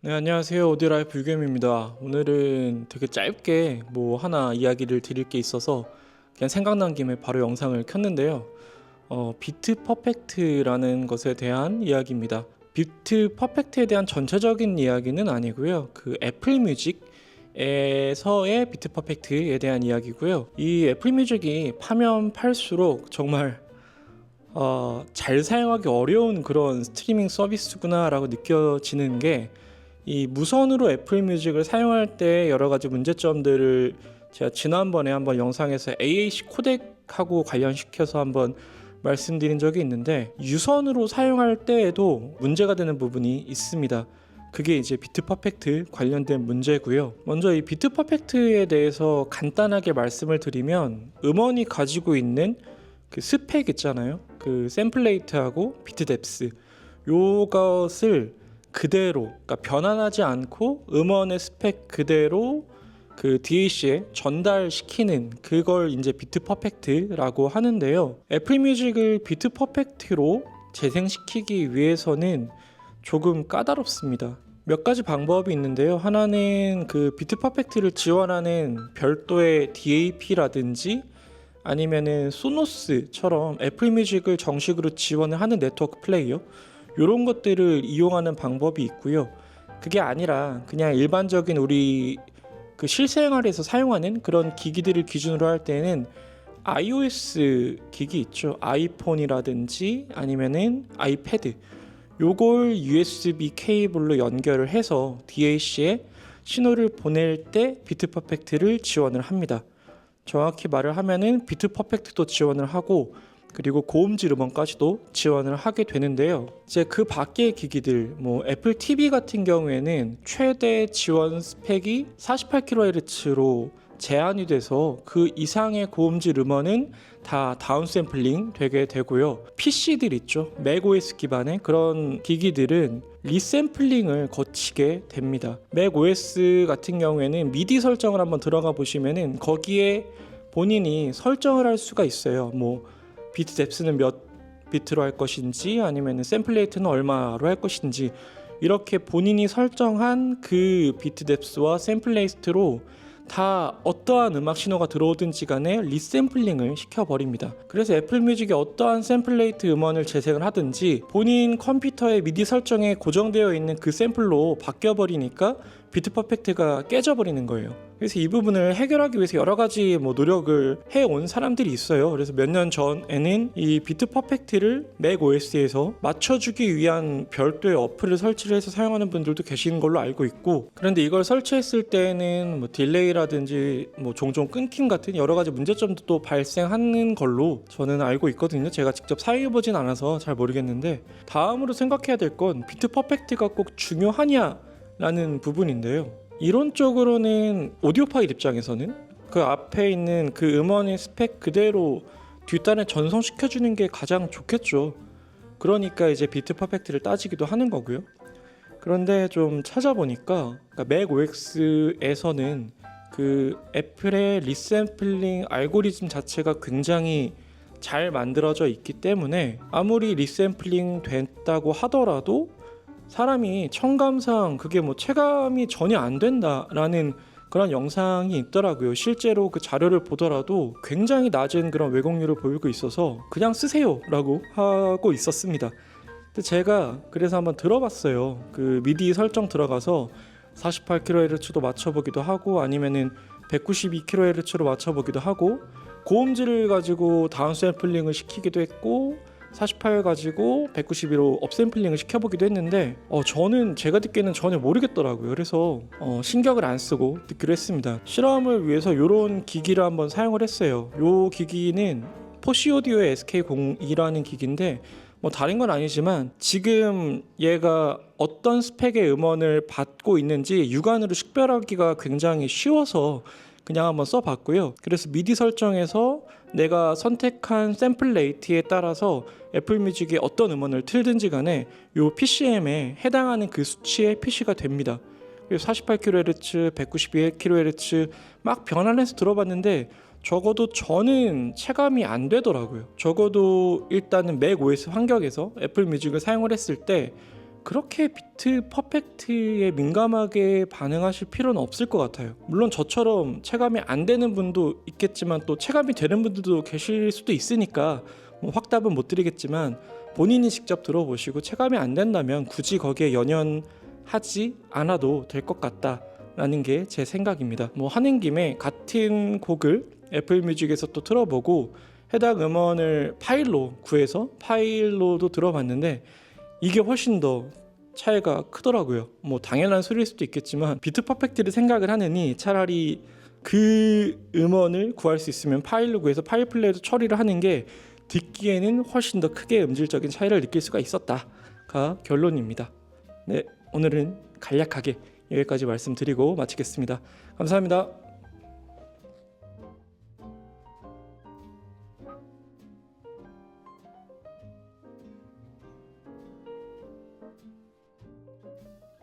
네, 안녕하세요. 오디라이프 유겸입니다. 오늘은 되게 짧게 하나 이야기를 드릴 게 있어서 그냥 생각난 김에 바로 영상을 켰는데요. 비트 퍼펙트라는 것에 대한 이야기입니다. 비트 퍼펙트에 대한 전체적인 이야기는 아니고요. 그 애플 뮤직에서의 비트 퍼펙트에 대한 이야기고요. 이 애플 뮤직이 파면 팔수록 정말 잘 사용하기 어려운 그런 스트리밍 서비스구나라고 느껴지는 게, 이 무선으로 애플 뮤직을 사용할 때 여러 가지 문제점들을 제가 지난번에 한번 영상에서 AAC 코덱하고 관련시켜서 한번 말씀드린 적이 있는데, 유선으로 사용할 때에도 문제가 되는 부분이 있습니다. 그게 이제 비트 퍼펙트 관련된 문제고요. 먼저 이 비트 퍼펙트에 대해서 간단하게 말씀을 드리면, 음원이 가지고 있는 그 스펙 있잖아요. 그 샘플레이트하고 비트 뎁스, 요것을 그대로, 그러니까 변환하지 않고 음원의 스펙 그대로 그 DAC에 전달시키는 그걸 이제 비트 퍼펙트라고 하는데요. 애플 뮤직을 비트 퍼펙트로 재생시키기 위해서는 조금 까다롭습니다. 몇 가지 방법이 있는데요. 하나는 그 비트 퍼펙트를 지원하는 별도의 DAP라든지 아니면은 소노스처럼 애플 뮤직을 정식으로 지원을 하는 네트워크 플레이어, 이런 것들을 이용하는 방법이 있고요. 그게 아니라 그냥 일반적인 우리 그 실생활에서 사용하는 그런 기기들을 기준으로 할 때는 iOS 기기 있죠. 아이폰이라든지 아니면은 아이패드, 요걸 USB 케이블로 연결을 해서 DAC에 신호를 보낼 때 비트 퍼펙트를 지원을 합니다. 정확히 말을 하면은 비트 퍼펙트도 지원을 하고, 그리고 고음질 음원까지도 지원을 하게 되는데요. 이제 그 밖의 기기들, 애플 TV 같은 경우에는 최대 지원 스펙이 48kHz로 제한이 돼서 그 이상의 고음질 음원은 다 다운샘플링 되게 되고요. PC들 있죠. 맥OS 기반의 그런 기기들은 리샘플링을 거치게 됩니다. 맥OS 같은 경우에는 미디 설정을 한번 들어가 보시면은 거기에 본인이 설정을 할 수가 있어요. 비트 뎁스는 몇 비트로 할 것인지, 아니면 샘플 레이트는 얼마로 할 것인지, 이렇게 본인이 설정한 그 비트 뎁스와 샘플 레이트로 다 어떠한 음악 신호가 들어오든지 간에 리샘플링을 시켜버립니다. 그래서 애플 뮤직이 어떠한 샘플 레이트 음원을 재생을 하든지 본인 컴퓨터의 미디 설정에 고정되어 있는 그 샘플로 바뀌어버리니까 비트 퍼펙트가 깨져버리는 거예요. 그래서 이 부분을 해결하기 위해서 여러 가지 노력을 해온 사람들이 있어요. 그래서 몇 년 전에는 이 비트 퍼펙트를 맥 OS에서 맞춰주기 위한 별도의 어플을 설치를 해서 사용하는 분들도 계신 걸로 알고 있고, 그런데 이걸 설치했을 때는 딜레이라든지 종종 끊김 같은 여러 가지 문제점도 또 발생하는 걸로 저는 알고 있거든요. 제가 직접 사용해보진 않아서 잘 모르겠는데, 다음으로 생각해야 될 건 비트 퍼펙트가 꼭 중요하냐라는 부분인데요. 이론적으로는 오디오 파일 입장에서는 그 앞에 있는 그 음원의 스펙 그대로 뒷단에 전송시켜주는 게 가장 좋겠죠. 그러니까 이제 비트 퍼펙트를 따지기도 하는 거고요. 그런데 좀 찾아보니까 맥 OS에서는 그 애플의 리샘플링 알고리즘 자체가 굉장히 잘 만들어져 있기 때문에 아무리 리샘플링 됐다고 하더라도 사람이 청감상 그게 체감이 전혀 안 된다라는 그런 영상이 있더라고요. 실제로 그 자료를 보더라도 굉장히 낮은 그런 왜곡률을 보이고 있어서 그냥 쓰세요 라고 하고 있었습니다. 근데 제가 그래서 한번 들어봤어요. 그 미디 설정 들어가서 48kHz도 맞춰보기도 하고, 아니면은 192kHz로 맞춰보기도 하고, 고음질을 가지고 다운샘플링을 시키기도 했고, 48 가지고 192로 업샘플링을 시켜보기도 했는데 저는 제가 듣기에는 전혀 모르겠더라고요. 그래서 신경을 안 쓰고 듣기로 했습니다. 실험을 위해서 이런 기기를 한번 사용을 했어요. 이 기기는 포시오디오의 SK02라는 기기인데 다른 건 아니지만 지금 얘가 어떤 스펙의 음원을 받고 있는지 육안으로 식별하기가 굉장히 쉬워서 그냥 한번 써봤고요. 그래서 미디 설정에서 내가 선택한 샘플 레이트에 따라서 애플 뮤직에 어떤 음원을 틀든지 간에 요 PCM에 해당하는 그 수치의 표시가 됩니다. 그래서 48kHz, 192kHz 막 변환해서 들어봤는데 적어도 저는 체감이 안 되더라고요. 적어도 일단은 맥 OS 환경에서 애플 뮤직을 사용을 했을 때 그렇게 비트 퍼펙트에 민감하게 반응하실 필요는 없을 것 같아요. 물론 저처럼 체감이 안 되는 분도 있겠지만 또 체감이 되는 분들도 계실 수도 있으니까 뭐 확답은 못 드리겠지만 본인이 직접 들어보시고 체감이 안 된다면 굳이 거기에 연연하지 않아도 될 것 같다라는 게 제 생각입니다. 뭐 하는 김에 같은 곡을 애플 뮤직에서 또 틀어보고 해당 음원을 파일로 구해서 파일로도 들어봤는데 이게 훨씬 더 차이가 크더라고요. 뭐 당연한 소리일 수도 있겠지만 비트 퍼펙트를 생각을 하느니 차라리 그 음원을 구할 수 있으면 파일로 구해서 파일 플레이도 처리를 하는 게 듣기에는 훨씬 더 크게 음질적인 차이를 느낄 수가 있었다가 결론입니다. 네, 오늘은 간략하게 여기까지 말씀드리고 마치겠습니다. 감사합니다.